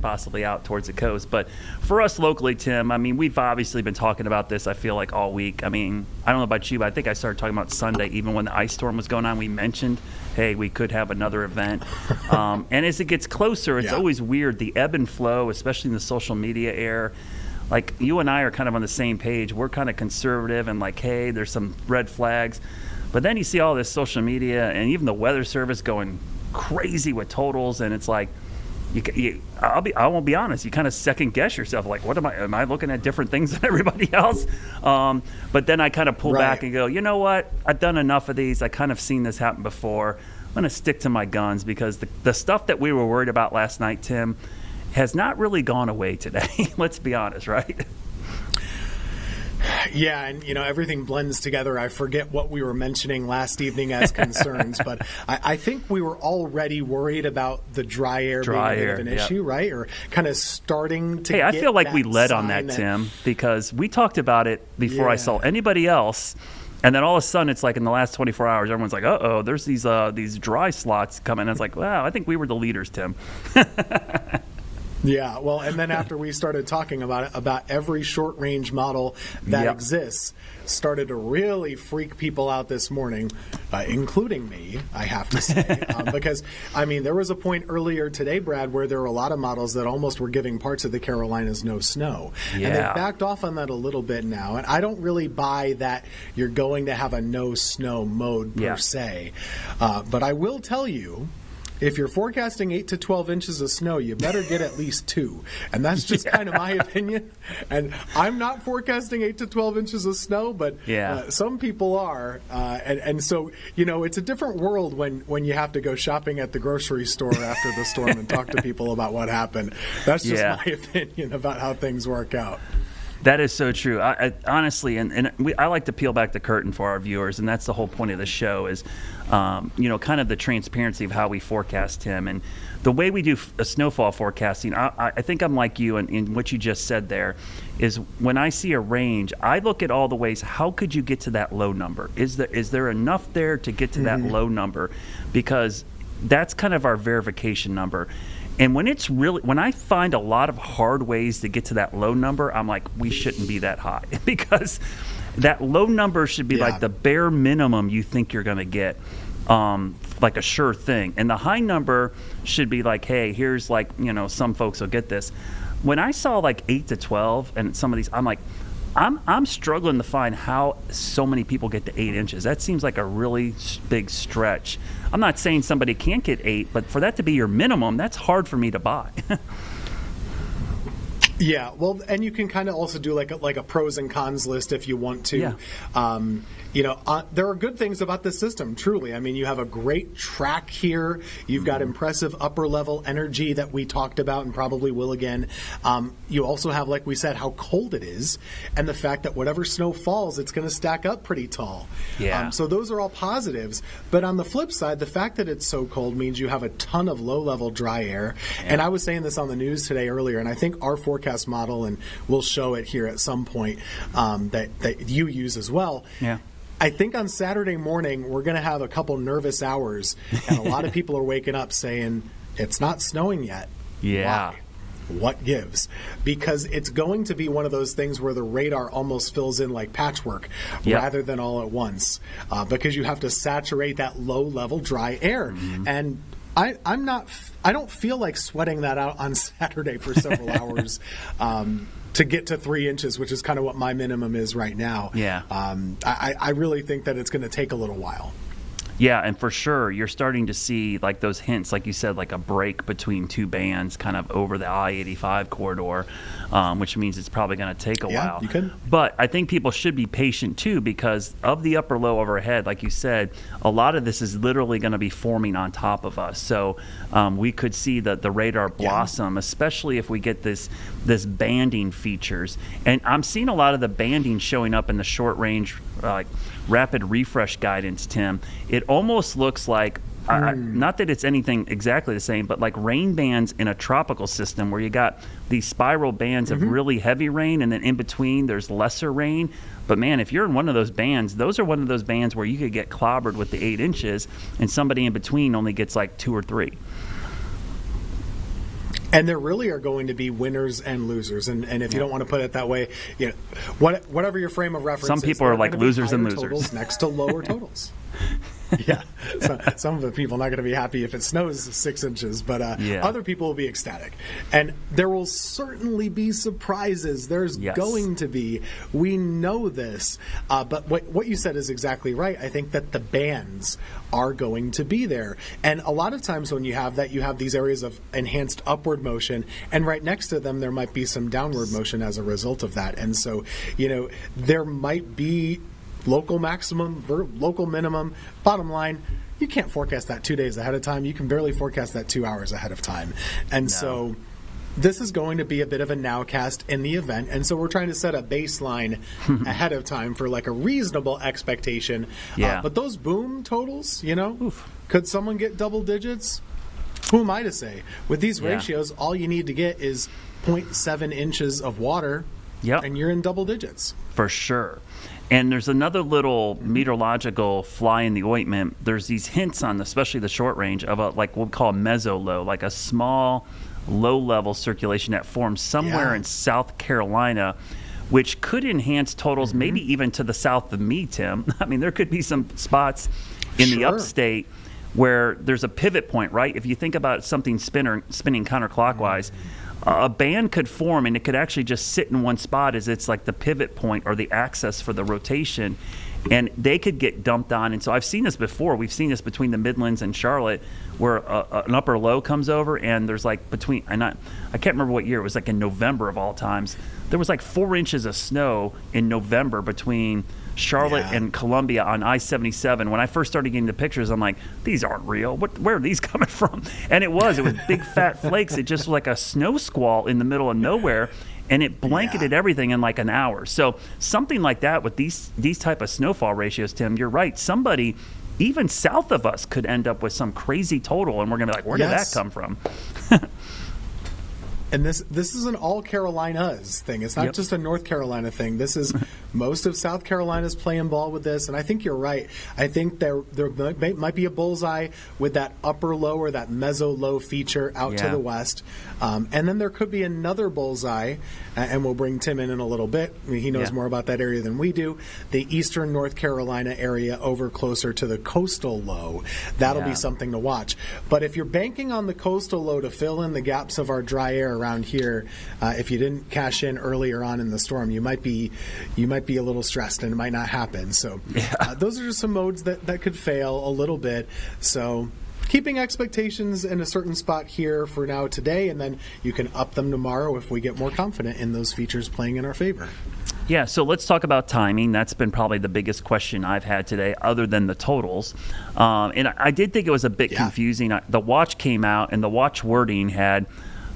possibly out towards the coast. But for us locally, Tim, I mean, we've obviously been talking about this, I feel like, all week. I mean, I don't know about you, but I think I started talking about Sunday, even when the ice storm was going on. We mentioned, hey, we could have another event. And as it gets closer, it's always weird. The ebb and flow, especially in the social media era. Like, you and I are kind of on the same page. We're kind of conservative and like, hey, there's some red flags. But then you see all this social media and even the Weather Service going crazy with totals, and it's like, I won't be honest. You kind of second guess yourself, like, what am I looking at different things than everybody else? But then I kind of pull back and go, you know what? I've done enough of these. I kind of seen this happen before. I'm going to stick to my guns, because the stuff that we were worried about last night, Tim, has not really gone away today. Let's be honest, right? Yeah, and everything blends together. I forget what we were mentioning last evening as concerns, but I think we were already worried about the dry air being a bit of an issue, right? Or kind of starting to. Hey, I feel like we led on that, Tim, because we talked about it before I saw anybody else. And then all of a sudden, it's like in the last 24 hours, everyone's like, uh-oh, there's these dry slots coming. And it's like, wow, I think we were the leaders, Tim. Yeah, well, and then after we started talking about it, about every short-range model that exists, started to really freak people out this morning, including me, I have to say. Because, I mean, there was a point earlier today, Brad, where there were a lot of models that almost were giving parts of the Carolinas no snow. Yeah. And they've backed off on that a little bit now. And I don't really buy that you're going to have a no-snow mode per se. But I will tell you, if you're forecasting 8 to 12 inches of snow, you better get at least 2. And that's just kind of my opinion. And I'm not forecasting 8 to 12 inches of snow, but some people are. And so, it's a different world when you have to go shopping at the grocery store after the storm and talk to people about what happened. That's just my opinion about how things work out. That is so true. I honestly, I like to peel back the curtain for our viewers, and that's the whole point of the show is, kind of the transparency of how we forecast, Tim. And the way we do snowfall forecasting, I think I'm like you in what you just said there, is when I see a range, I look at all the ways, how could you get to that low number? Is there enough there to get to that low number? Because that's kind of our verification number. And when I find a lot of hard ways to get to that low number, I'm like, we shouldn't be that high, because that low number should be like the bare minimum you think you're going to get, like a sure thing. And the high number should be like, hey, here's like, some folks will get this. When I saw like 8 to 12 and some of these, I'm like, I'm struggling to find how so many people get to 8 inches. That seems like a really big stretch. I'm not saying somebody can't get 8, but for that to be your minimum, that's hard for me to buy. Yeah, well, and you can kind of also do like a pros and cons list if you want to. There are good things about this system, truly. I mean, you have a great track here. You've got impressive upper-level energy that we talked about and probably will again. You also have, like we said, how cold it is, and the fact that whatever snow falls, it's going to stack up pretty tall. Yeah. So those are all positives. But on the flip side, the fact that it's so cold means you have a ton of low-level dry air. Yeah. And I was saying this on the news today earlier, and I think our forecast model, and we'll show it here at some point, that you use as well. Yeah. I think on Saturday morning, we're going to have a couple nervous hours, and a lot of people are waking up saying, it's not snowing yet. Yeah. Why? What gives? Because it's going to be one of those things where the radar almost fills in like patchwork rather than all at once, because you have to saturate that low-level dry air. Mm-hmm. And I don't feel like sweating that out on Saturday for several hours to get to 3 inches, which is kind of what my minimum is right now. Yeah. I really think that it's going to take a little while. Yeah, and for sure, you're starting to see like those hints, like you said, like a break between two bands kind of over the I-85 corridor, which means it's probably going to take a while. You could. But I think people should be patient, too, because of the upper low overhead, like you said, a lot of this is literally going to be forming on top of us. So we could see the radar blossom, especially if we get this banding features. And I'm seeing a lot of the banding showing up in the short range rapid refresh guidance, Tim. It almost looks like, not that it's anything exactly the same, but like rain bands in a tropical system where you got these spiral bands of really heavy rain, and then in between there's lesser rain. But man, if you're in one of those bands, those are one of those bands where you could get clobbered with the 8 inches, and somebody in between only gets like 2 or 3. And there really are going to be winners and losers, and if you don't want to put it that way, whatever your frame of reference. Some people is, are like losers and losers totals next to lower totals. Yeah, so some of the people are not going to be happy if it snows 6 inches, but other people will be ecstatic. And there will certainly be surprises. There's going to be. We know this. But what you said is exactly right. I think that the bands are going to be there. And a lot of times when you have that, you have these areas of enhanced upward motion, and right next to them there might be some downward motion as a result of that. And so, there might be local maximum, local minimum. Bottom line, you can't forecast that 2 days ahead of time. You can barely forecast that 2 hours ahead of time. And so this is going to be a bit of a nowcast in the event. And so we're trying to set a baseline ahead of time for like a reasonable expectation. But those boom totals, could someone get double digits? Who am I to say? With these ratios, all you need to get is 0.7 inches of water, and you're in double digits. For sure. And there's another little meteorological fly in the ointment. There's these hints on, especially the short range, of like what we call a meso-low, like a small, low-level circulation that forms somewhere in South Carolina, which could enhance totals maybe even to the south of me, Tim. I mean, there could be some spots in the upstate where there's a pivot point, right? If you think about something spinning counterclockwise, a band could form, and it could actually just sit in one spot as it's like the pivot point or the axis for the rotation, and they could get dumped on. And so I've seen this before. We've seen this between the Midlands and Charlotte, where an upper low comes over, and there's like I can't remember what year. It was like in November of all times. There was like 4 inches of snow in November between Charlotte and Columbia on I-77. When I first started getting the pictures, I'm like, these aren't real. Where are these coming from? And it was big fat flakes. It just was like a snow squall in the middle of nowhere, and it blanketed everything in like an hour. So something like that with these type of snowfall ratios, Tim, you're right. Somebody even south of us could end up with some crazy total, and we're going to be like, where did that come from? And this is an all Carolinas thing. It's not just a North Carolina thing. This is most of South Carolina's playing ball with this, and I think you're right. I think there might be a bullseye with that upper low or that meso low feature out to the west, and then there could be another bullseye, and we'll bring Tim in a little bit. I mean, he knows more about that area than we do. The eastern North Carolina area over closer to the coastal low. That'll be something to watch. But if you're banking on the coastal low to fill in the gaps of our dry air around here, if you didn't cash in earlier on in the storm, you might be a little stressed, and it might not happen. So those are just some modes that could fail a little bit. So keeping expectations in a certain spot here for now today, and then you can up them tomorrow if we get more confident in those features playing in our favor. Yeah, so let's talk about timing. That's been probably the biggest question I've had today, other than the totals. And I did think it was a bit confusing. The watch came out, and the watch wording had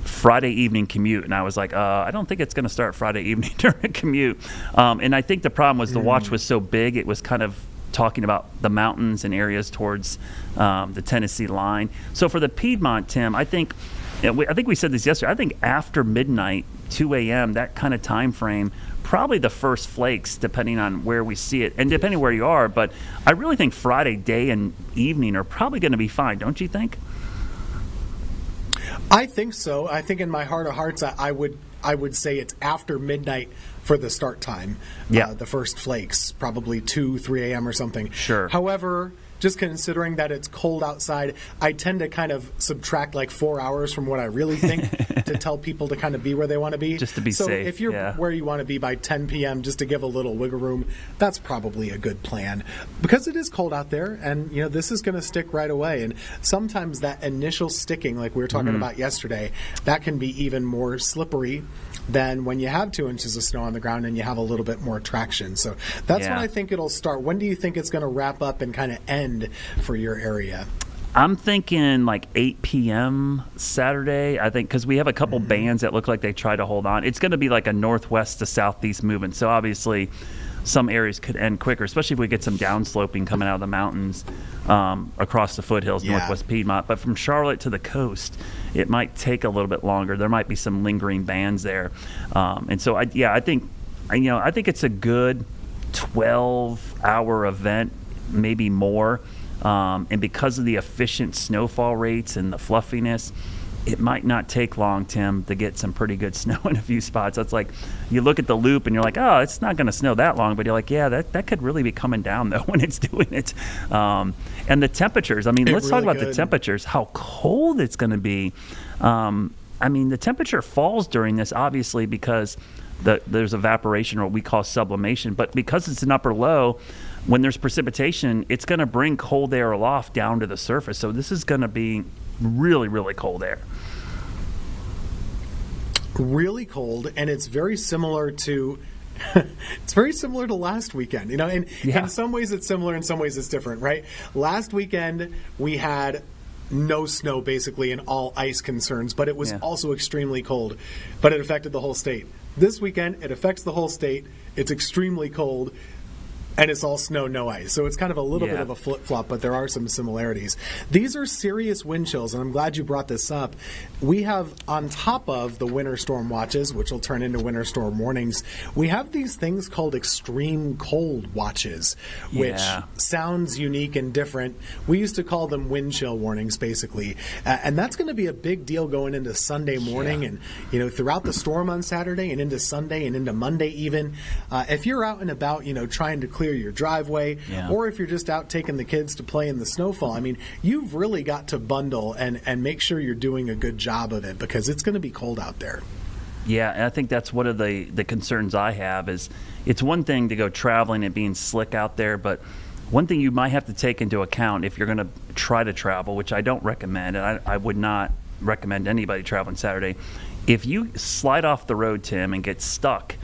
Friday evening commute, and I was like, I don't think it's going to start Friday evening during a commute. And I think the problem was the watch was so big, it was kind of talking about the mountains and areas towards the Tennessee line. So for the Piedmont, Tim, I think we said this yesterday. I think after midnight, 2 a.m., that kind of time frame, probably the first flakes, depending on where we see it and depending where you are. But I really think Friday day and evening are probably going to be fine, don't you think? I think so. I think in my heart of hearts, I would say it's after midnight for the start time. The first flakes, probably 2, 3 a.m. or something. Sure. However, just considering that it's cold outside, I tend to kind of subtract like 4 hours from what I really think to tell people to kind of be where they want to be. Just to be safe. So if you're where you want to be by 10 p.m., just to give a little wiggle room, that's probably a good plan. Because it is cold out there, and this is going to stick right away. And sometimes that initial sticking, like we were talking about yesterday, that can be even more slippery than when you have 2 inches of snow on the ground and you have a little bit more traction. So that's when I think it'll start. When do you think it's going to wrap up and kind of end for your area? I'm thinking like 8 p.m. Saturday, I think, because we have a couple bands that look like they try to hold on. It's going to be like a northwest to southeast movement. So obviously some areas could end quicker, especially if we get some downsloping coming out of the mountains across the foothills, northwest Piedmont. But from Charlotte to the coast, it might take a little bit longer. There might be some lingering bands there. And so, I think it's a good 12-hour event, maybe more. And because of the efficient snowfall rates and the fluffiness, it might not take long, Tim, to get some pretty good snow in a few spots. That's like, you look at the loop and you're like, oh, it's not going to snow that long. But you're like, yeah, that could really be coming down, though, when it's doing it. And the temperatures, I mean, let's talk about the temperatures, how cold it's going to be. I mean, the temperature falls during this, obviously, because there's evaporation, or what we call sublimation. But because it's an upper low, when there's precipitation, it's going to bring cold air aloft down to the surface. So this is going to be really, really cold air. Really cold, and it's very similar to last weekend, you know, and in some ways it's similar, in some ways it's different, right? Last weekend we had no snow basically and all ice concerns, but it was also extremely cold, but it affected the whole state. This weekend it affects the whole state. It's extremely cold, and it's all snow, no ice. So it's kind of a little bit of a flip-flop, but there are some similarities. These are serious wind chills, and I'm glad you brought this up. We have, on top of the winter storm watches, which will turn into winter storm warnings, we have these things called extreme cold watches, which sounds unique and different. We used to call them wind chill warnings, basically. And that's going to be a big deal going into Sunday morning and, you know, throughout the storm on Saturday and into Sunday and into Monday even. If you're out and about, you know, trying to clear your driveway, or if you're just out taking the kids to play in the snowfall, I mean, you've really got to bundle and make sure you're doing a good job of it, because it's going to be cold out there. Yeah, and I think that's one of the concerns I have is, it's one thing to go traveling and being slick out there, but one thing you might have to take into account if you're going to try to travel, which I don't recommend, and I would not recommend anybody traveling Saturday, if you slide off the road, Tim, and get stuck,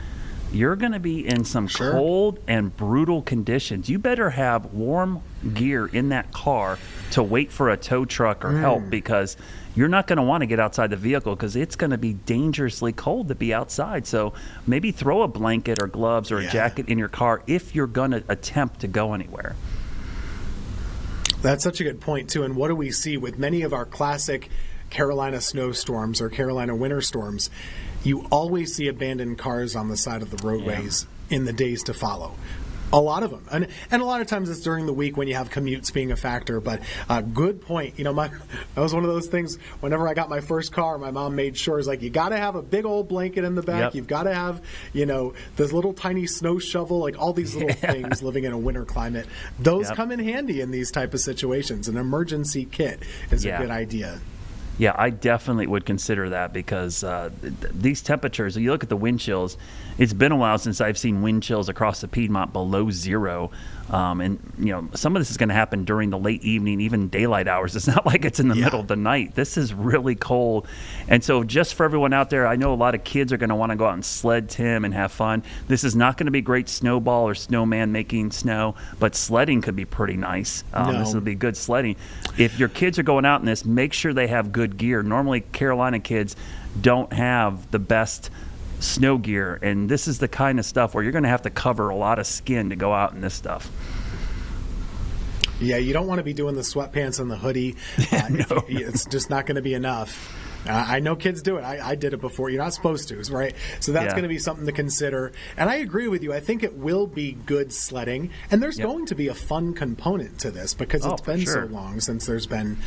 you're going to be in some cold and brutal conditions. You better have warm gear in that car to wait for a tow truck or help, because you're not going to want to get outside the vehicle, because it's going to be dangerously cold to be outside. So maybe throw a blanket or gloves or a jacket in your car if you're going to attempt to go anywhere. That's such a good point, too. And what do we see with many of our classic Carolina snowstorms or Carolina winter storms? You always see abandoned cars on the side of the roadways in the days to follow. A lot of them. And a lot of times it's during the week when you have commutes being a factor. But good point. You know, that was one of those things, whenever I got my first car, my mom made sure, it's like, you got to have a big old blanket in the back. You've got to have, you know, this little tiny snow shovel, like all these little things living in a winter climate. Those come in handy in these type of situations. An emergency kit is a good idea. Yeah, I definitely would consider that, because these temperatures, you look at the wind chills, it's been a while since I've seen wind chills across the Piedmont below zero. And, you know, some of this is going to happen during the late evening, even daylight hours. It's not like it's in the middle of the night. This is really cold. And so just for everyone out there, I know a lot of kids are going to want to go out and sled, Tim, and have fun. This is not going to be great snowball or snowman making snow, but sledding could be pretty nice. This will be good sledding. If your kids are going out in this, make sure they have good gear. Normally, Carolina kids don't have the best snow gear, and this is the kind of stuff where you're going to have to cover a lot of skin to go out in this stuff. Yeah, you don't want to be doing the sweatpants and the hoodie. It's just not going to be enough. I know kids do it. I did it before. You're not supposed to, right? So that's going to be something to consider. And I agree with you. I think it will be good sledding. And there's going to be a fun component to this, because it's been so long since there's been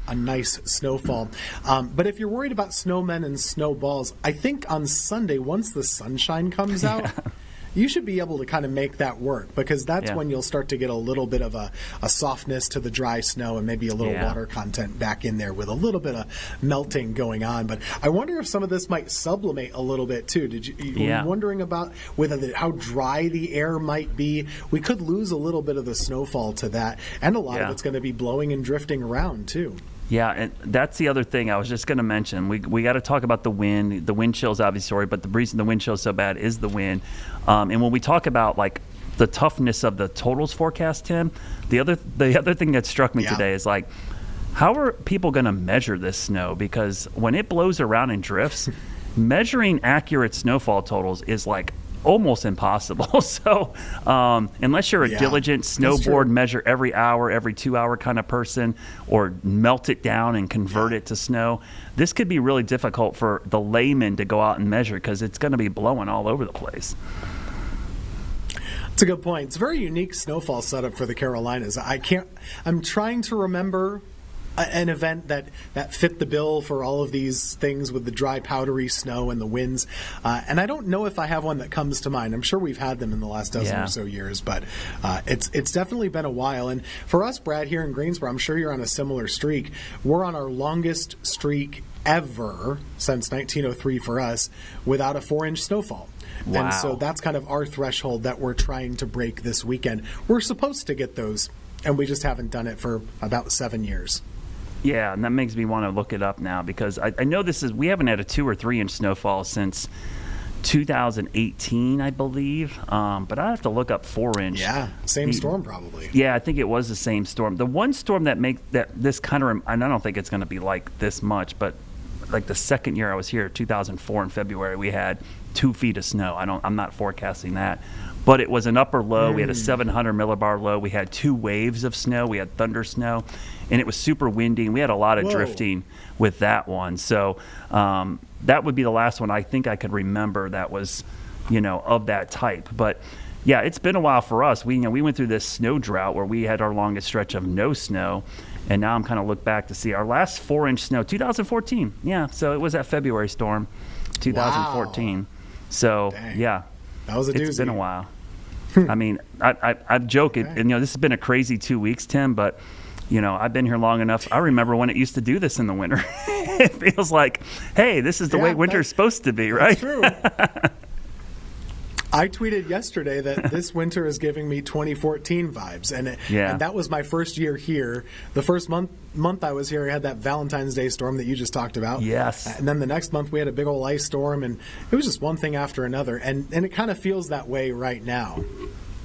a nice snowfall. But if you're worried about snowmen and snowballs, I think on Sunday, once the sunshine comes out, you should be able to kind of make that work, because that's when you'll start to get a little bit of a softness to the dry snow, and maybe a little water content back in there with a little bit of melting going on. But I wonder if some of this might sublimate a little bit too. Were you wondering about how dry the air might be? We could lose a little bit of the snowfall to that, and a lot of it's going to be blowing and drifting around too. Yeah, and that's the other thing I was just going to mention. We got to talk about the wind. The wind chill's obviously sorry, but the reason the wind chill is so bad is the wind. And when we talk about like the toughness of the totals forecast, Tim, the other thing that struck me today is like, how are people going to measure this snow? Because when it blows around and drifts, measuring accurate snowfall totals is like almost impossible. So unless you're a diligent snowboard measure every hour, every 2 hour kind of person, or melt it down and convert it to snow, this could be really difficult for the layman to go out and measure, because it's going to be blowing all over the place. It's a good point. It's a very unique snowfall setup for the Carolinas. I'm trying to remember an event that fit the bill for all of these things with the dry, powdery snow and the winds. And I don't know if I have one that comes to mind. I'm sure we've had them in the last dozen or so years, but it's definitely been a while. And for us, Brad, here in Greensboro, I'm sure you're on a similar streak. We're on our longest streak ever since 1903 for us without a 4-inch snowfall. Wow. And so that's kind of our threshold that we're trying to break this weekend. We're supposed to get those, and we just haven't done it for about 7 years. Yeah, and that makes me want to look it up now because I know we haven't had a 2 or 3 inch snowfall since 2018, I believe. But I have to look up 4-inch. Yeah, same storm probably. Yeah, I think it was the same storm. The one storm that this kind of, and I don't think it's going to be like this much, but like the second year I was here, 2004 in February, we had 2 feet of snow. I'm not forecasting that, but it was an upper low. We had a 700 millibar low. We had 2 waves of snow. We had thunder snow, and it was super windy. And we had a lot of drifting with that one. So that would be the last one I think I could remember that was, of that type. But yeah, it's been a while for us. We went through this snow drought where we had our longest stretch of no snow. And now I'm kind of look back to see our last 4-inch snow, 2014. Yeah, so it was that February storm, 2014. Wow. So, dang. Yeah. That was a doozy. It's been a while. I mean, I'm joking. Okay. And, this has been a crazy 2 weeks, Tim, but, I've been here long enough. I remember when it used to do this in the winter. It feels like, hey, this is the way winter's supposed to be, right? That's true. I tweeted yesterday that this winter is giving me 2014 vibes, and that was my first year here. The first month I was here, I had that Valentine's Day storm that you just talked about. Yes. And then the next month we had a big old ice storm, and it was just one thing after another, and it kind of feels that way right now.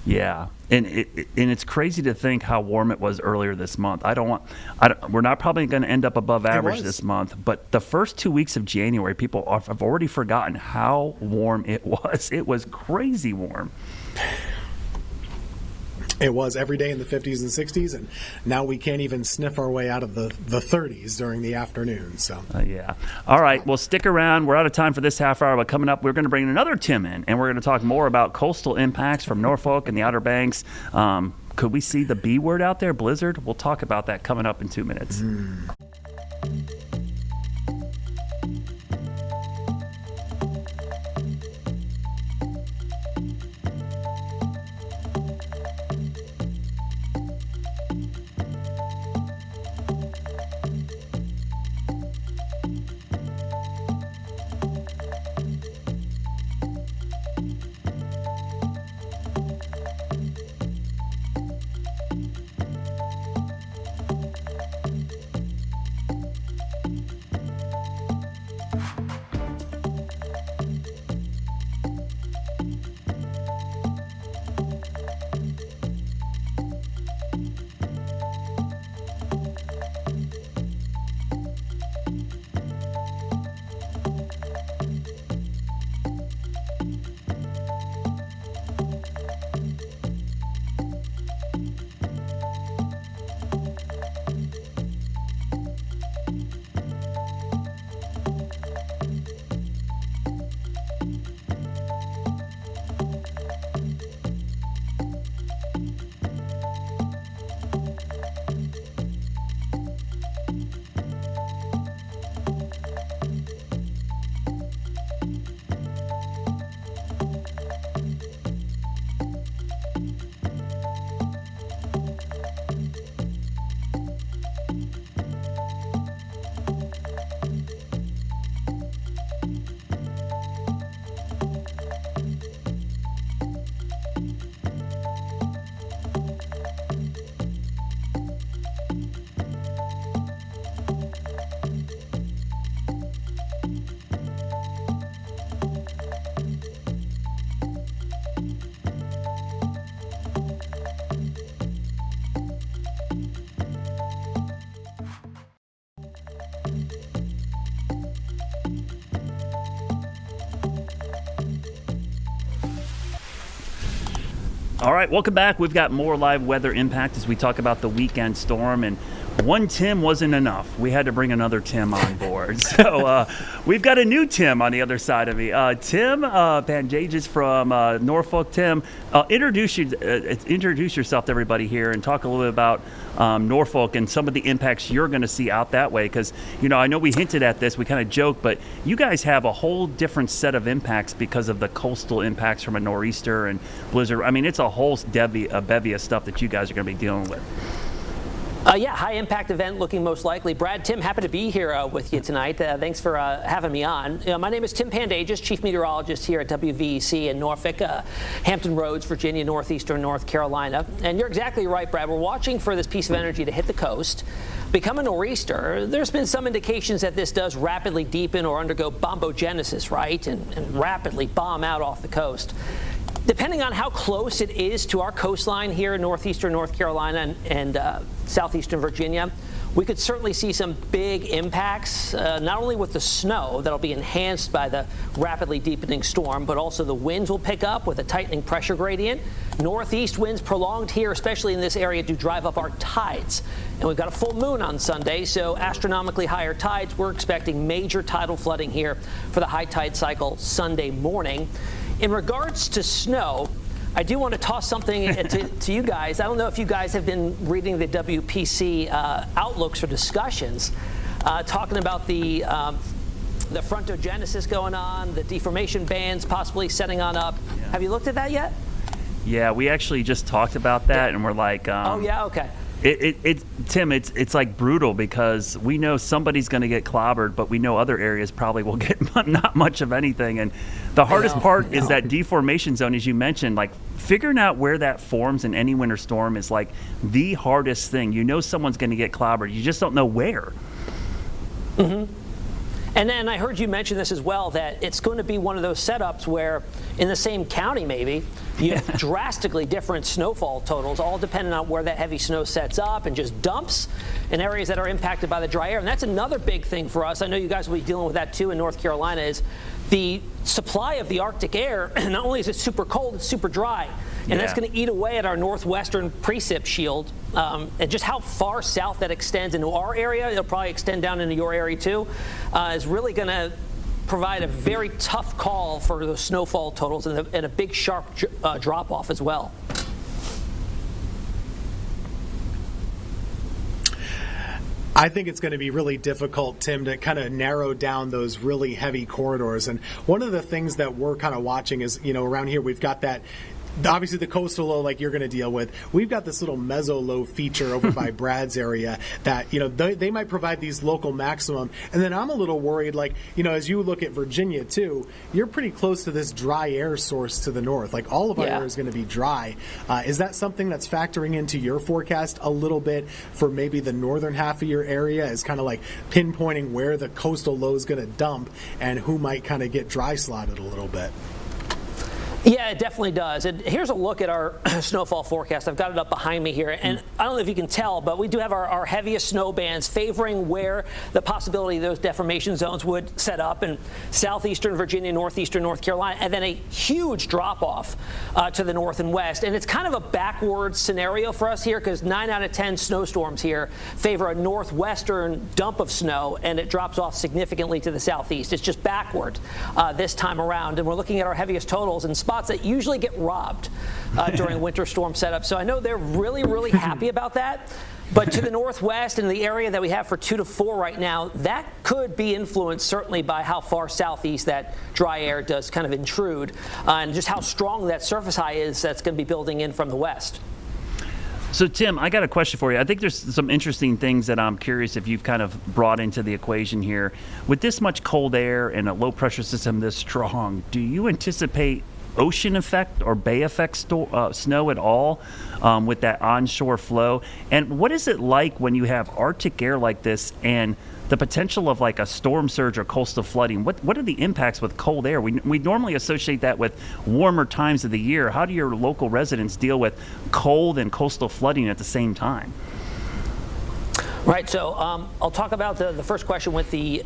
Yeah, and it's crazy to think how warm it was earlier this month. We're not probably going to end up above average this month, but the first 2 weeks of January, people have already forgotten how warm it was. It was crazy warm. It was every day in the 50s and 60s, and now we can't even sniff our way out of the 30s during the afternoon. So yeah. All right, well, stick around. We're out of time for this half hour, but coming up, we're going to bring another Tim in, and we're going to talk more about coastal impacts from Norfolk and the Outer Banks. Could we see the B word out there, blizzard? We'll talk about that coming up in 2 minutes. All right, welcome back. We've got more live weather impact as we talk about the weekend storm, and one Tim wasn't enough. We had to bring another Tim on board. So we've got a new Tim on the other side of me. Tim Pandages from Norfolk. Tim, introduce yourself to everybody here and talk a little bit about Norfolk and some of the impacts you're going to see out that way. Because, I know we hinted at this, we kind of joked, but you guys have a whole different set of impacts because of the coastal impacts from a nor'easter and blizzard. I mean, it's a whole bevy of stuff that you guys are going to be dealing with. Yeah, high impact event looking most likely. Brad, Tim, happy to be here with you tonight. Thanks for having me on. My name is Tim Pandages, Chief Meteorologist here at WVEC in Norfolk, Hampton Roads, Virginia, northeastern North Carolina. And you're exactly right, Brad. We're watching for this piece of energy to hit the coast, become a nor'easter. There's been some indications that this does rapidly deepen or undergo bombogenesis, right, and rapidly bomb out off the coast. Depending on how close it is to our coastline here in northeastern North Carolina and southeastern Virginia, we could certainly see some big impacts, not only with the snow that'll be enhanced by the rapidly deepening storm, but also the winds will pick up with a tightening pressure gradient. Northeast winds prolonged here, especially in this area, to drive up our tides. And we've got a full moon on Sunday, so astronomically higher tides. We're expecting major tidal flooding here for the high tide cycle Sunday morning. In regards to snow, I do want to toss something to you guys. I don't know if you guys have been reading the WPC outlooks or discussions, talking about the frontogenesis going on, the deformation bands possibly setting on up. Yeah. Have you looked at that yet? Yeah, we actually just talked about that, and we're like, oh yeah, okay. Tim, it's like brutal because we know somebody's going to get clobbered, but we know other areas probably will get not much of anything. And the hardest part is that deformation zone, as you mentioned, like figuring out where that forms in any winter storm is like the hardest thing. You know someone's going to get clobbered. You just don't know where. Mm-hmm. And then I heard you mention this as well, that it's going to be one of those setups where in the same county maybe you have drastically different snowfall totals, all depending on where that heavy snow sets up and just dumps in areas that are impacted by the dry air. And that's another big thing for us. I know you guys will be dealing with that too in North Carolina, is the supply of the Arctic air. Not only is it super cold, it's super dry. And that's going to eat away at our northwestern precip shield. And just how far south that extends into our area, it'll probably extend down into your area too, is really going to provide a very tough call for the snowfall totals and a big sharp drop off as well. I think it's going to be really difficult, Tim, to kind of narrow down those really heavy corridors. And one of the things that we're kind of watching is, around here we've got that. Obviously, the coastal low, like you're going to deal with, we've got this little meso low feature over by Brad's area that, they might provide these local maximum. And then I'm a little worried, like, as you look at Virginia, too, you're pretty close to this dry air source to the north. Like, all of our air is going to be dry. Is that something that's factoring into your forecast a little bit for maybe the northern half of your area, is kind of like pinpointing where the coastal low is going to dump and who might kind of get dry slotted a little bit? Yeah, it definitely does. And here's a look at our snowfall forecast. I've got it up behind me here. And I don't know if you can tell, but we do have our heaviest snow bands favoring where the possibility of those deformation zones would set up in southeastern Virginia, northeastern North Carolina, and then a huge drop-off to the north and west. And it's kind of a backwards scenario for us here because 9 out of 10 snowstorms here favor a northwestern dump of snow, and it drops off significantly to the southeast. It's just backward this time around. And we're looking at our heaviest totals in spots that usually get robbed during winter storm setup. So I know they're really, really happy about that. But to the northwest and the area that we have for 2 to 4 right now, that could be influenced certainly by how far southeast that dry air does kind of intrude and just how strong that surface high is that's going to be building in from the west. So, Tim, I got a question for you. I think there's some interesting things that I'm curious if you've kind of brought into the equation here. With this much cold air and a low-pressure system this strong, do you anticipate ocean effect or bay effect snow at all with that onshore flow? And what is it like when you have Arctic air like this and the potential of like a storm surge or coastal flooding? What are the impacts with cold air? We normally associate that with warmer times of the year. How do your local residents deal with cold and coastal flooding at the same time? Right, so I'll talk about the first question with the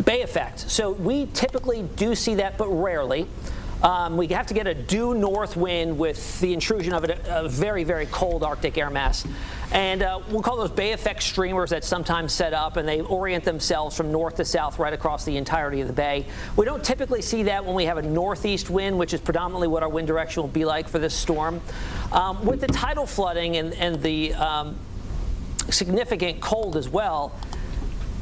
bay effect. So we typically do see that, but rarely. We have to get a due north wind with the intrusion of a very, very cold Arctic air mass. And we'll call those Bay effect streamers that sometimes set up, and they orient themselves from north to south right across the entirety of the bay. We don't typically see that when we have a northeast wind, which is predominantly what our wind direction will be like for this storm. With the tidal flooding and the significant cold as well,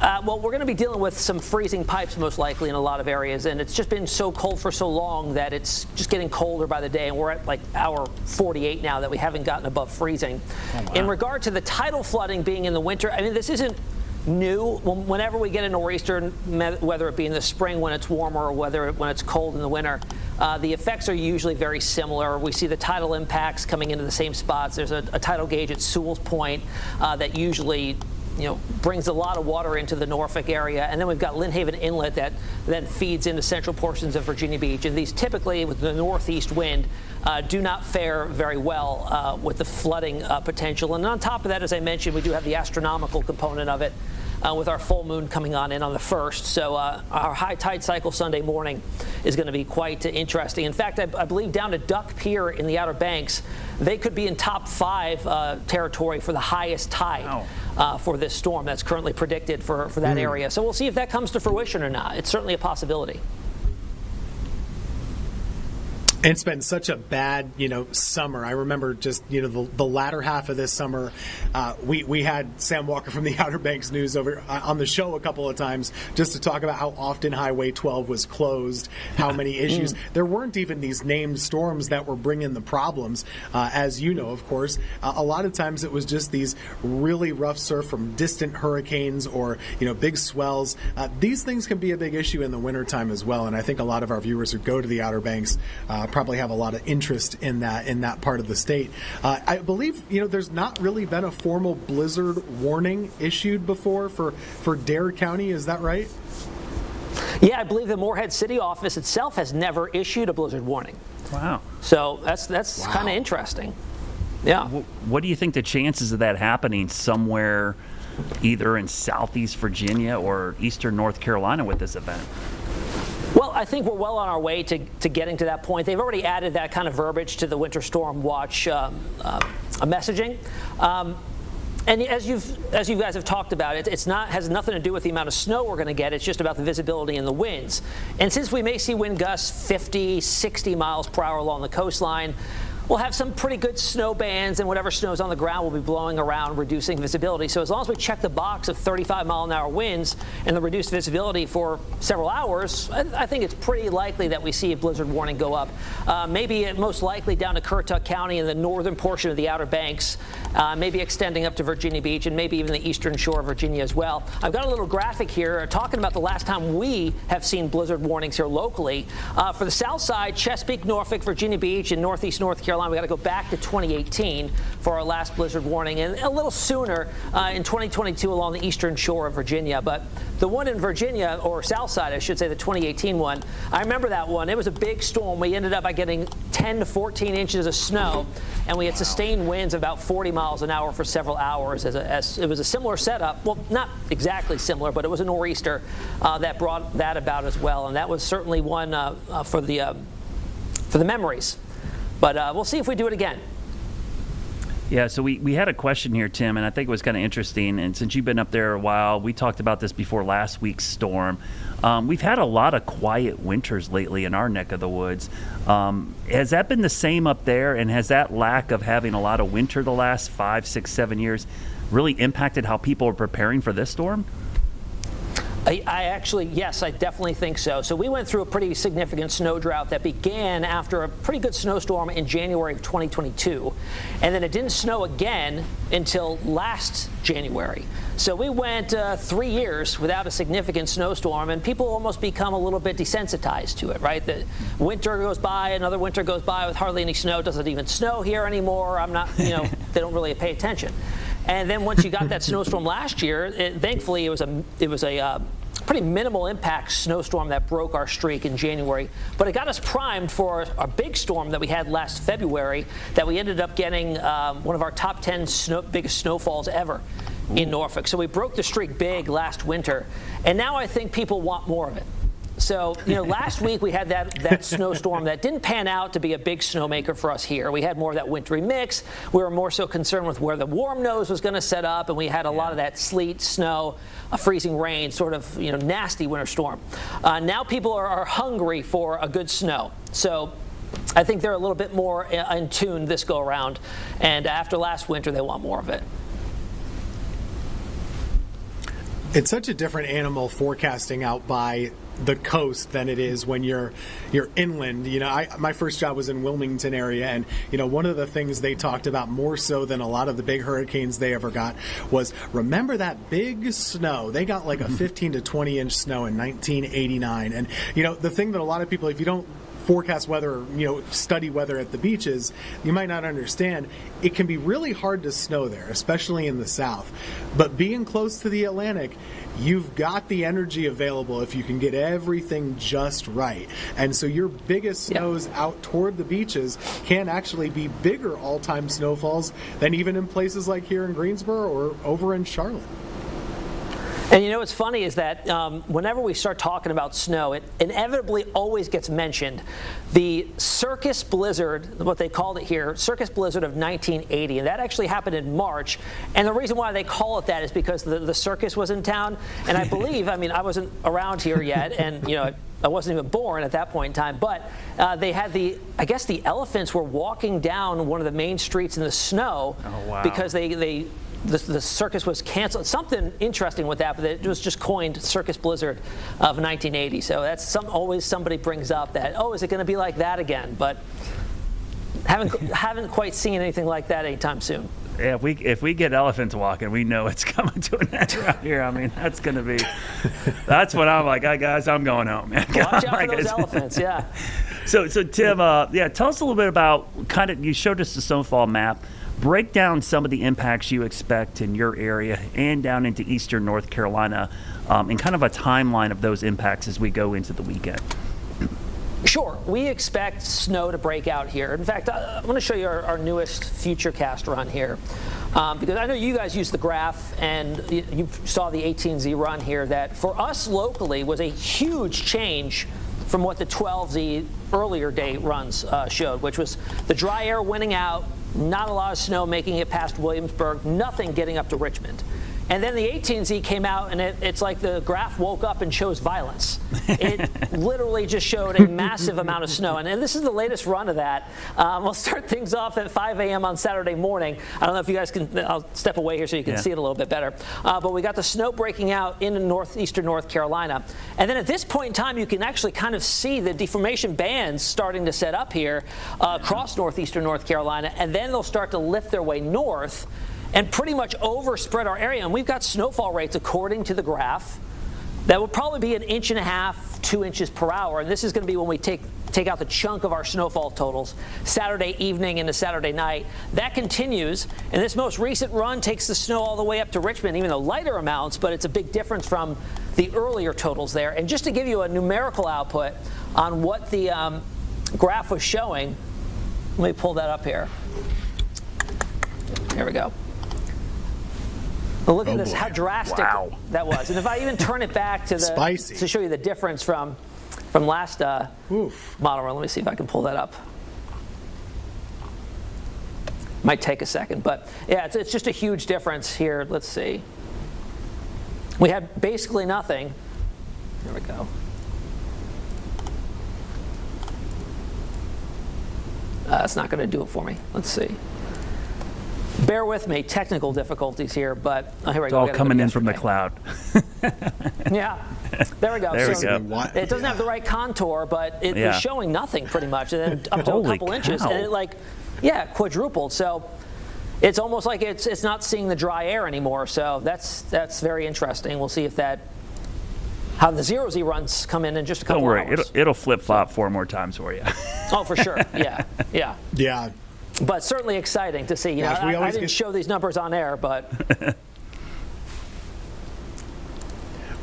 well, we're going to be dealing with some freezing pipes most likely in a lot of areas, and it's just been so cold for so long that it's just getting colder by the day, and we're at like hour 48 now that we haven't gotten above freezing. Oh, wow. In regard to the tidal flooding being in the winter, I mean, this isn't new. Whenever we get a nor'easter, whether it be in the spring when it's warmer or when it's cold in the winter, the effects are usually very similar. We see the tidal impacts coming into the same spots. There's a tidal gauge at Sewell's Point that usually brings a lot of water into the Norfolk area. And then we've got Lynnhaven Inlet that then feeds into central portions of Virginia Beach. And these typically, with the northeast wind, do not fare very well with the flooding potential. And on top of that, as I mentioned, we do have the astronomical component of it with our full moon coming on the 1st. So our high tide cycle Sunday morning is going to be quite interesting. In fact, I believe down to Duck Pier in the Outer Banks, they could be in top 5 territory for the highest tide for this storm that's currently predicted for that area. So we'll see if that comes to fruition or not. It's certainly a possibility. It's been such a bad, summer. I remember just, the latter half of this summer, we had Sam Walker from the Outer Banks News over on the show a couple of times just to talk about how often Highway 12 was closed, how many issues. There weren't even these named storms that were bringing the problems, as you know, of course. A lot of times it was just these really rough surf from distant hurricanes or, big swells. These things can be a big issue in the wintertime as well, and I think a lot of our viewers who go to the Outer Banks probably have a lot of interest in that part of the state. I believe there's not really been a formal blizzard warning issued before for Dare County. Is that right? Yeah, I believe the Morehead City office itself has never issued a blizzard warning. Wow. So that's kind of interesting. Yeah. What do you think the chances of that happening somewhere either in southeast Virginia or eastern North Carolina with this event? Well, I think we're well on our way to getting to that point. They've already added that kind of verbiage to the Winter Storm Watch messaging. And as you guys have talked about, has nothing to do with the amount of snow we're going to get. It's just about the visibility and the winds. And since we may see wind gusts 50, 60 miles per hour along the coastline, we'll have some pretty good snow bands, and whatever snow's on the ground will be blowing around, reducing visibility. So as long as we check the box of 35-mile-an-hour winds and the reduced visibility for several hours, I think it's pretty likely that we see a blizzard warning go up. Maybe most likely down to Currituck County in the northern portion of the Outer Banks, maybe extending up to Virginia Beach, and maybe even the eastern shore of Virginia as well. I've got a little graphic here talking about the last time we have seen blizzard warnings here locally. For the south side, Chesapeake, Norfolk, Virginia Beach, and northeast North Carolina, we got to go back to 2018 for our last blizzard warning, and a little sooner in 2022 along the eastern shore of Virginia. But the one in Virginia, or south side, I should say, the 2018 one, I remember that one. It was a big storm. We ended up by getting 10 to 14 inches of snow, and we had sustained winds of about 40 miles an hour for several hours. As it was a similar setup, well, not exactly similar, but it was a nor'easter that brought that about as well, and that was certainly one for the memories. But we'll see if we do it again. Yeah, so we had a question here, Tim, and I think it was kind of interesting. And since you've been up there a while, we talked about this before last week's storm. We've had a lot of quiet winters lately in our neck of the woods. Has that been the same up there? And has that lack of having a lot of winter the last 5, 6, 7 years really impacted how people are preparing for this storm? Yes, I definitely think so. So we went through a pretty significant snow drought that began after a pretty good snowstorm in January of 2022. And then it didn't snow again until last January. So we went 3 years without a significant snowstorm, and people almost become a little bit desensitized to it, right? The winter goes by, another winter goes by with hardly any snow. Doesn't even snow here anymore. I'm not, they don't really pay attention. And then once you got that snowstorm last year, thankfully it was a pretty minimal impact snowstorm that broke our streak in January. But it got us primed for a big storm that we had last February that we ended up getting one of our top 10 biggest snowfalls ever in Norfolk. So we broke the streak big last winter. And now I think people want more of it. So, last week we had that snowstorm that didn't pan out to be a big snowmaker for us here. We had more of that wintry mix. We were more so concerned with where the warm nose was going to set up, and we had a lot of that sleet, snow, freezing rain, sort of nasty winter storm. Now people are hungry for a good snow. So I think they're a little bit more in tune this go around, and after last winter they want more of it. It's such a different animal forecasting out by the coast than it is when you're inland. My first job was in Wilmington area, and one of the things they talked about more so than a lot of the big hurricanes they ever got was, remember that big snow? They got like a 15 to 20 inch snow in 1989. And the thing that a lot of people, if you don't forecast weather, study weather at the beaches, you might not understand. It can be really hard to snow there, especially in the south. But being close to the Atlantic, you've got the energy available if you can get everything just right. And so your biggest snows out toward the beaches can actually be bigger all-time snowfalls than even in places like here in Greensboro or over in Charlotte. And what's funny is that whenever we start talking about snow, it inevitably always gets mentioned. The Circus Blizzard, what they called it here, Circus Blizzard of 1980, and that actually happened in March. And the reason why they call it that is because the circus was in town. And I believe, I wasn't around here yet, and I wasn't even born at that point in time, but they had the elephants were walking down one of the main streets in the snow. Oh, wow. Because the circus was canceled. Something interesting with that, but it was just coined Circus Blizzard of 1980. So that's always somebody brings up that, is it going to be like that again? But haven't quite seen anything like that anytime soon. Yeah, if we get elephants walking, we know it's coming to an end around here. That's what I'm like. Guys, I'm going home, man. Watch out for those elephants, yeah. So Tim, tell us a little bit about you showed us the snowfall map. Break down some of the impacts you expect in your area and down into eastern North Carolina, and kind of a timeline of those impacts as we go into the weekend. Sure. We expect snow to break out here. In fact, I'm going to show you our newest Futurecast run here, because I know you guys use the graph, and you saw the 18Z run here that for us locally was a huge change from what the 12Z earlier day runs showed, which was the dry air winning out, not a lot of snow making it past Williamsburg, nothing getting up to Richmond. And then the 18Z came out, and it's like the graph woke up and chose violence. It literally just showed a massive amount of snow. And this is the latest run of that. We'll start things off at 5 a.m. on Saturday morning. I don't know if you guys can, I'll step away here so you can see it a little bit better. But we got the snow breaking out in northeastern North Carolina. And then at this point in time, you can actually kind of see the deformation bands starting to set up here across northeastern North Carolina. And then they'll start to lift their way north and pretty much overspread our area. And we've got snowfall rates, according to the graph, that will probably be 1.5 inches, 2 inches per hour. And this is going to be when we take out the chunk of our snowfall totals, Saturday evening into Saturday night. That continues, and this most recent run takes the snow all the way up to Richmond, even though lighter amounts, but it's a big difference from the earlier totals there. And just to give you a numerical output on what the graph was showing, let me pull that up here. There we go. But look at this, how drastic that was. And if I even turn it back to to show you the difference from last model run, let me see if I can pull that up. Might take a second, but yeah, it's just a huge difference here. Let's see. We had basically nothing. There we go. That's not going to do it for me. Let's see. Bear with me, technical difficulties here, but here we it's go. It's all coming in from the cloud. Yeah, there we go. There we go. It doesn't have the right contour, but it was showing nothing pretty much, and then up to a couple inches, and it quadrupled. So it's almost like it's not seeing the dry air anymore. So that's very interesting. We'll see if how the 0Z runs come in just a couple hours. Don't worry, it'll flip-flop 4 more times for you. Oh, for sure. Yeah. Yeah. But certainly exciting to see. I didn't show these numbers on air, but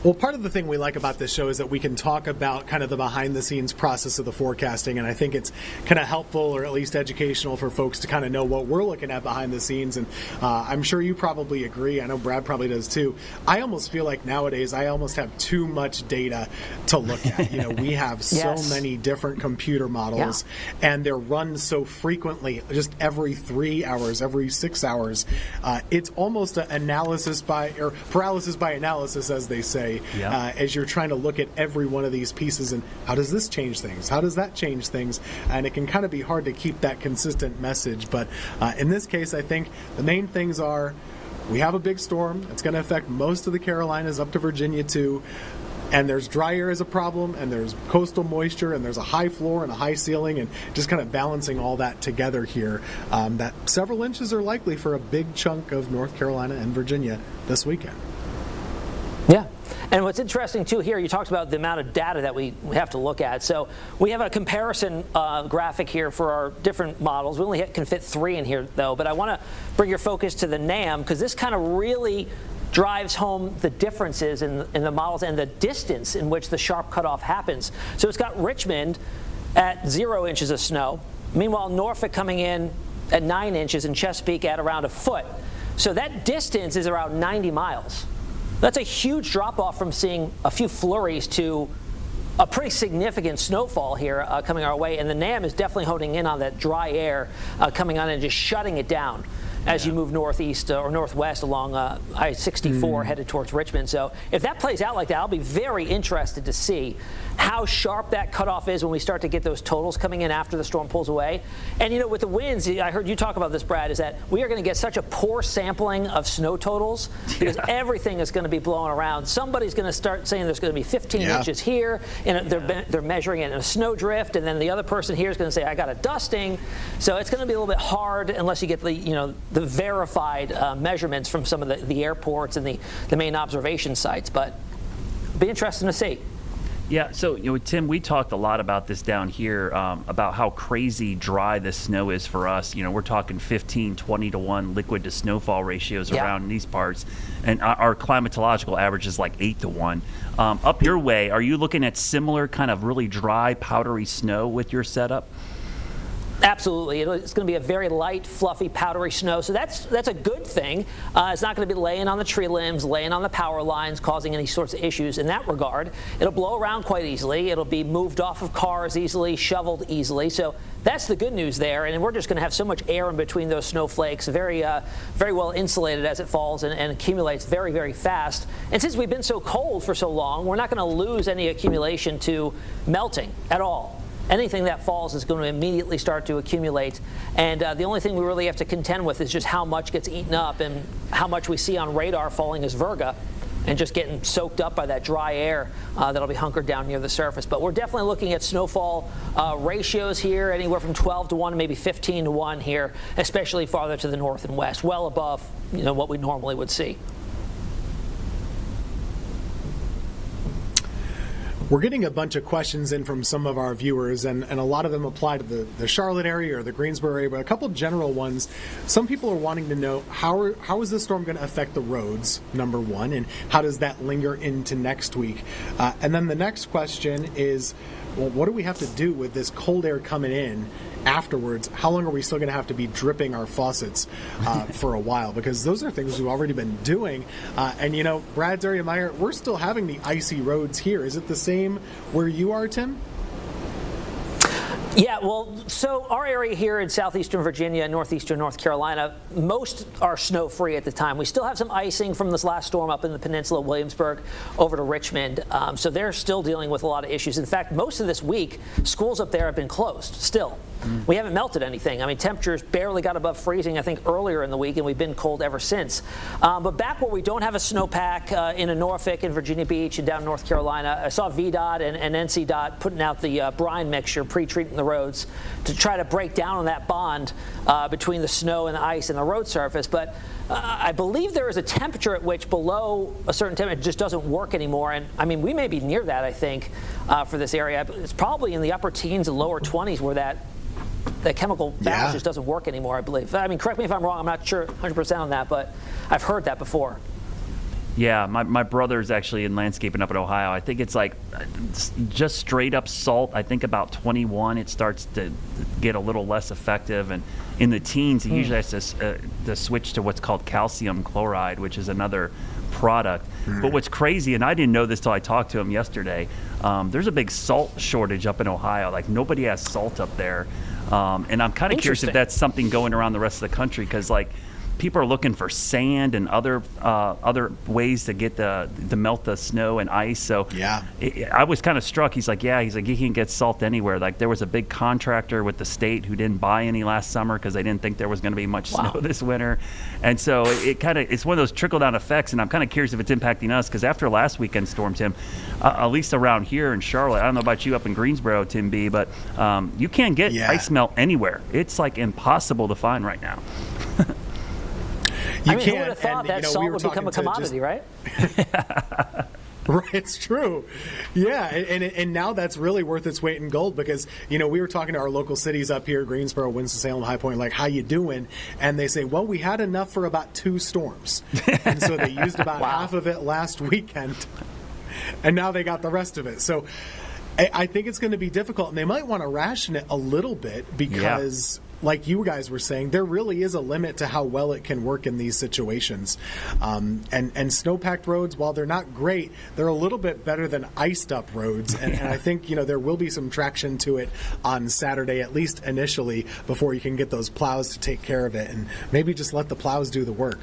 Well, part of the thing we like about this show is that we can talk about kind of the behind-the-scenes process of the forecasting, and I think it's kind of helpful or at least educational for folks to kind of know what we're looking at behind the scenes. And I'm sure you probably agree. I know Brad probably does too. I almost feel like nowadays I almost have too much data to look at. We have so many different computer models, and they're run so frequently, just every 3 hours, every 6 hours. It's almost an analysis by, or paralysis by analysis, as they say. As you're trying to look at every one of these pieces and how does this change things? How does that change things? And it can kind of be hard to keep that consistent message. But in this case, I think the main things are we have a big storm. It's going to affect most of the Carolinas up to Virginia too. And there's dry air as a problem, and there's coastal moisture, and there's a high floor and a high ceiling, and just kind of balancing all that together here. That several inches are likely for a big chunk of North Carolina and Virginia this weekend. Yeah. And what's interesting, too, here, you talked about the amount of data that we have to look at. So we have a comparison graphic here for our different models. We only can fit 3 in here, though. But I want to bring your focus to the NAM, because this kind of really drives home the differences in the models and the distance in which the sharp cutoff happens. So it's got Richmond at 0 inches of snow. Meanwhile, Norfolk coming in at 9 inches and Chesapeake at around a foot. So that distance is around 90 miles. That's a huge drop-off from seeing a few flurries to a pretty significant snowfall here coming our way. And the NAM is definitely holding in on that dry air coming on and just shutting it down as you move northeast or northwest along I-64 headed towards Richmond. So if that plays out like that, I'll be very interested to see how sharp that cutoff is when we start to get those totals coming in after the storm pulls away. And, with the winds, I heard you talk about this, Brad, is that we are going to get such a poor sampling of snow totals because everything is going to be blowing around. Somebody's going to start saying there's going to be 15 inches here, and they're measuring it in a snowdrift, and then the other person here is going to say, I got a dusting. So it's going to be a little bit hard unless you get the verified measurements from some of the airports and the main observation sites. But it'll be interesting to see. Yeah, so Tim, we talked a lot about this down here, about how crazy dry this snow is for us. We're talking 15, 20 to 1 liquid to snowfall ratios around these parts, and our climatological average is like 8 to 1. Up your way, are you looking at similar kind of really dry, powdery snow with your setup? Absolutely. It's going to be a very light, fluffy, powdery snow. So that's a good thing. It's not going to be laying on the tree limbs, laying on the power lines, causing any sorts of issues in that regard. It'll blow around quite easily. It'll be moved off of cars easily, shoveled easily. So that's the good news there. And we're just going to have so much air in between those snowflakes, very well insulated as it falls and accumulates very, very fast. And since we've been so cold for so long, we're not going to lose any accumulation to melting at all. Anything that falls is going to immediately start to accumulate. And the only thing we really have to contend with is just how much gets eaten up and how much we see on radar falling as virga and just getting soaked up by that dry air that'll be hunkered down near the surface. But we're definitely looking at snowfall ratios here, anywhere from 12 to 1 to maybe 15 to 1 here, especially farther to the north and west, well above what we normally would see. We're getting a bunch of questions in from some of our viewers, and a lot of them apply to the Charlotte area or the Greensboro area, but a couple general ones. Some people are wanting to know how is this storm going to affect the roads, number one, and how does that linger into next week? And then the next question is, well, what do we have to do with this cold air coming in afterwards? How long are we still going to have to be dripping our faucets for a while? Because those are things we've already been doing. And, Brad's area, Meyer, we're still having the icy roads here. Is it the same where you are, Tim? Yeah, well, so our area here in southeastern Virginia and northeastern North Carolina, most are snow-free at the time. We still have some icing from this last storm up in the peninsula, Williamsburg, over to Richmond. So they're still dealing with a lot of issues. In fact, most of this week, schools up there have been closed still. We haven't melted anything. I mean, temperatures barely got above freezing, I think, earlier in the week, and we've been cold ever since. But back where we don't have a snowpack in Norfolk and Virginia Beach and down North Carolina, I saw VDOT and NCDOT putting out the brine mixture, pre-treating the roads to try to break down on that bond between the snow and the ice and the road surface. But I believe there is a temperature at which below a certain temperature it just doesn't work anymore. And I mean, we may be near that, I think, for this area. It's probably in the upper teens and lower 20s where that chemical balance just doesn't work anymore, I believe. I mean, correct me if I'm wrong. I'm not sure 100% on that, but I've heard that before. Yeah, my brother's actually in landscaping up in Ohio. I think it's like just straight up salt. I think about 21, it starts to get a little less effective. And in the teens, he usually has to switch to what's called calcium chloride, which is another product. But what's crazy, and I didn't know this till I talked to him yesterday, there's a big salt shortage up in Ohio. Like nobody has salt up there. And I'm kind of curious if that's something going around the rest of the country, because like people are looking for sand and other ways to get to melt the snow and ice. So yeah, I was kind of struck. He's like, you can't get salt anywhere. Like there was a big contractor with the state who didn't buy any last summer because they didn't think there was going to be much snow this winter. And so it's one of those trickle down effects. And I'm kind of curious if it's impacting us, because after last weekend's storm, Tim, at least around here in Charlotte, I don't know about you up in Greensboro, Tim B, but you can't get ice melt anywhere. It's like impossible to find right now. Who would have thought that salt would become a commodity, right? Right, it's true. Yeah, and now that's really worth its weight in gold, because, we were talking to our local cities up here, Greensboro, Winston-Salem, High Point, like, how you doing? And they say, well, we had enough for about 2 storms. And so they used about half of it last weekend, and now they got the rest of it. So I think it's going to be difficult, and they might want to ration it a little bit, because like you guys were saying, there really is a limit to how well it can work in these situations. And snow-packed roads, while they're not great, they're a little bit better than iced-up roads. And I think, there will be some traction to it on Saturday, at least initially, before you can get those plows to take care of it. And maybe just let the plows do the work.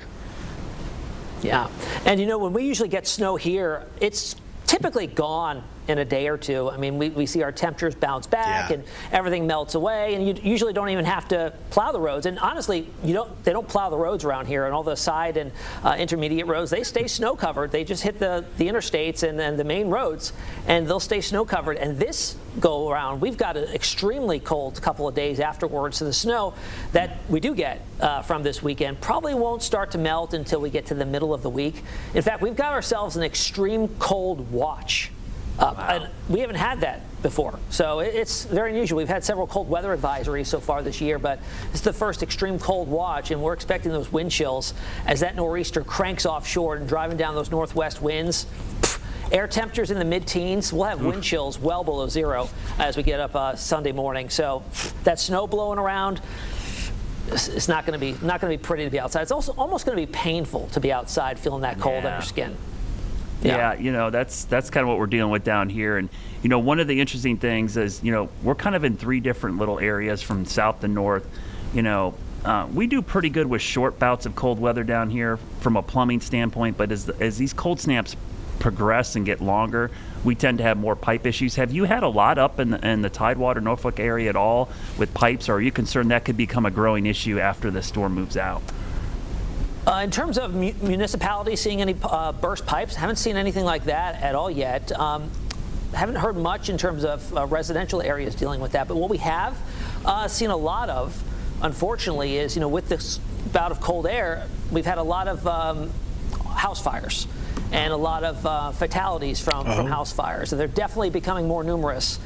Yeah. And, when we usually get snow here, it's typically gone in a day or two. I mean, we see our temperatures bounce back and everything melts away, and you usually don't even have to plow the roads. And honestly, they don't plow the roads around here, and all the side and intermediate roads, they stay snow covered. They just hit the interstates and the main roads, and they'll stay snow covered. And this go around, we've got an extremely cold couple of days afterwards. So the snow that we do get from this weekend probably won't start to melt until we get to the middle of the week. In fact, we've got ourselves an extreme cold watch. And we haven't had that before, so it's very unusual. We've had several cold weather advisories so far this year, but it's the first extreme cold watch, and we're expecting those wind chills as that nor'easter cranks offshore and driving down those northwest winds. Air temperatures in the mid-teens. We'll have wind chills well below zero as we get up Sunday morning. So that snow blowing around, it's not going to be pretty to be outside. It's also almost going to be painful to be outside feeling that cold on your skin. Yeah, that's kind of what we're dealing with down here. And, one of the interesting things is, we're kind of in 3 different little areas from south to north. We do pretty good with short bouts of cold weather down here from a plumbing standpoint. But as these cold snaps progress and get longer, we tend to have more pipe issues. Have you had a lot up in the Tidewater, Norfolk area at all with pipes, or are you concerned that could become a growing issue after the storm moves out? In terms of municipalities seeing any burst pipes, haven't seen anything like that at all yet. Haven't heard much in terms of residential areas dealing with that. But what we have seen a lot of, unfortunately, is, with this bout of cold air, we've had a lot of house fires and a lot of fatalities from house fires. So they're definitely becoming more numerous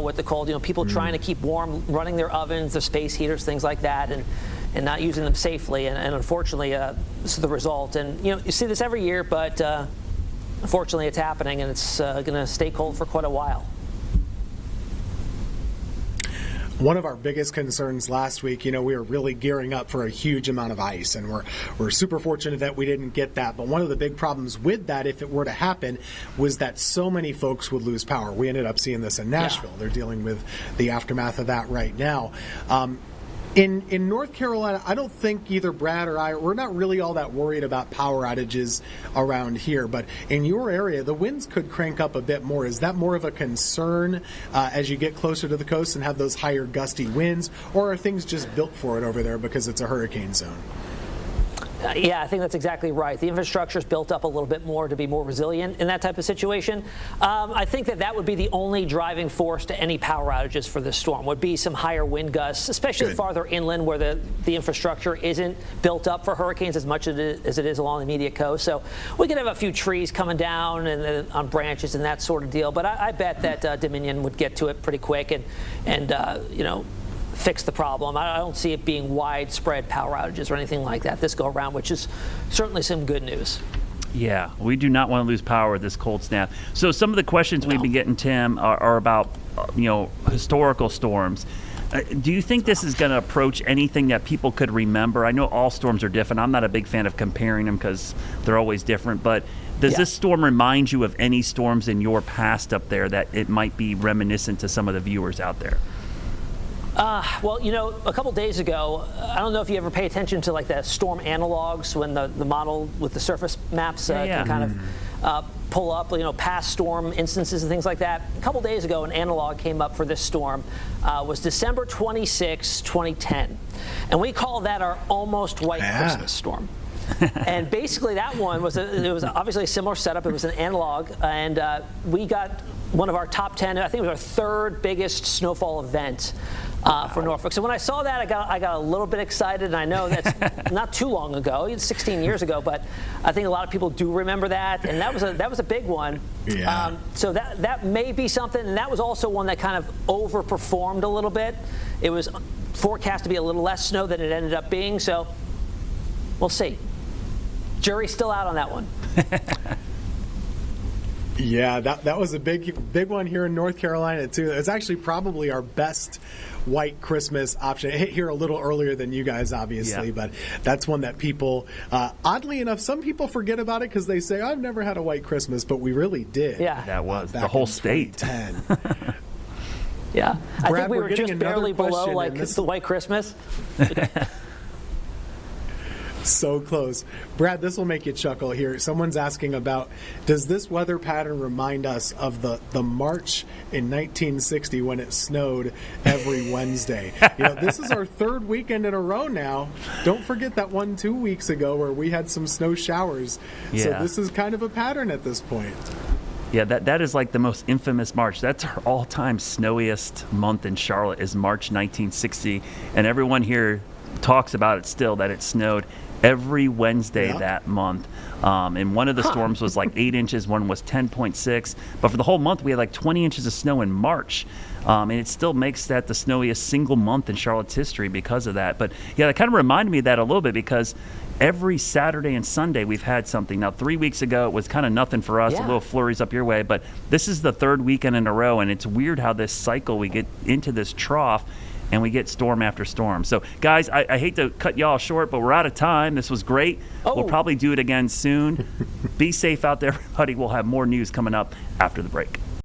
with the cold. People trying to keep warm, running their ovens, their space heaters, things like that, and not using them safely. And unfortunately, this is the result. And, you see this every year, but unfortunately it's happening, and it's going to stay cold for quite a while. One of our biggest concerns last week, we were really gearing up for a huge amount of ice, and we're super fortunate that we didn't get that. But one of the big problems with that, if it were to happen, was that so many folks would lose power. We ended up seeing this in Nashville. They're dealing with the aftermath of that right now. In North Carolina, I don't think either Brad or we're not really all that worried about power outages around here. But in your area, the winds could crank up a bit more. Is that more of a concern as you get closer to the coast and have those higher gusty winds? Or are things just built for it over there because it's a hurricane zone? Yeah, I think that's exactly right. The infrastructure is built up a little bit more to be more resilient in that type of situation. I think that would be the only driving force to any power outages for this storm, would be some higher wind gusts, especially farther inland where the infrastructure isn't built up for hurricanes as much as it is along the immediate coast. So we could have a few trees coming down and on branches and that sort of deal. But I bet that Dominion would get to it pretty quick and fix the problem. I don't see it being widespread power outages or anything like that this go around, which is certainly some good news. Yeah, we do not want to lose power with this cold snap. So some of the questions we've been getting, Tim, are about historical storms. Do you think this is going to approach anything that people could remember? I know all storms are different. I'm not a big fan of comparing them because they're always different. But does this storm remind you of any storms in your past up there that it might be reminiscent to some of the viewers out there? Well, a couple days ago, I don't know if you ever pay attention to like the storm analogs when the model with the surface maps can kind of pull up, past storm instances and things like that. A couple days ago, an analog came up for this storm. Was December 26, 2010. And we call that our almost white Christmas storm. And basically that one was obviously a similar setup. It was an analog, and we got one of our top 10, I think it was our third biggest snowfall event for Norfolk. So when I saw that, I got a little bit excited, and I know that's not too long ago. It's 16 years ago, but I think a lot of people do remember that, and that was a big one. Yeah. So that may be something, and that was also one that kind of overperformed a little bit. It was forecast to be a little less snow than it ended up being, so we'll see. Jury's still out on that one. Yeah, that was a big one here in North Carolina, too. It's actually probably our best white Christmas option. It hit here a little earlier than you guys, obviously, but that's one that people, oddly enough, some people forget about it because they say, I've never had a white Christmas, but we really did. Yeah. That was back the whole in state. 2010. Yeah. I Brad, think we we're were getting just another barely below question, the white Christmas. So close. Brad, this will make you chuckle here. Someone's asking about, does this weather pattern remind us of the March in 1960 when it snowed every Wednesday? This is our third weekend in a row now. Don't forget that 2 weeks ago where we had some snow showers. Yeah. So this is kind of a pattern at this point. Yeah, that is like the most infamous March. That's our all-time snowiest month in Charlotte is March 1960, and everyone here talks about it still, that it snowed every Wednesday that month. And one of the storms was like 8 inches, one was 10.6. But for the whole month, we had like 20 inches of snow in March. And it still makes that the snowiest single month in Charlotte's history because of that. But yeah, that kind of reminded me of that a little bit because every Saturday and Sunday we've had something. Now, 3 weeks ago, it was kind of nothing for us, a little flurries up your way. But this is the third weekend in a row, and it's weird how this cycle, we get into this trough, and we get storm after storm. So, guys, I hate to cut y'all short, but we're out of time. This was great. We'll probably do it again soon. Be safe out there, everybody. We'll have more news coming up after the break.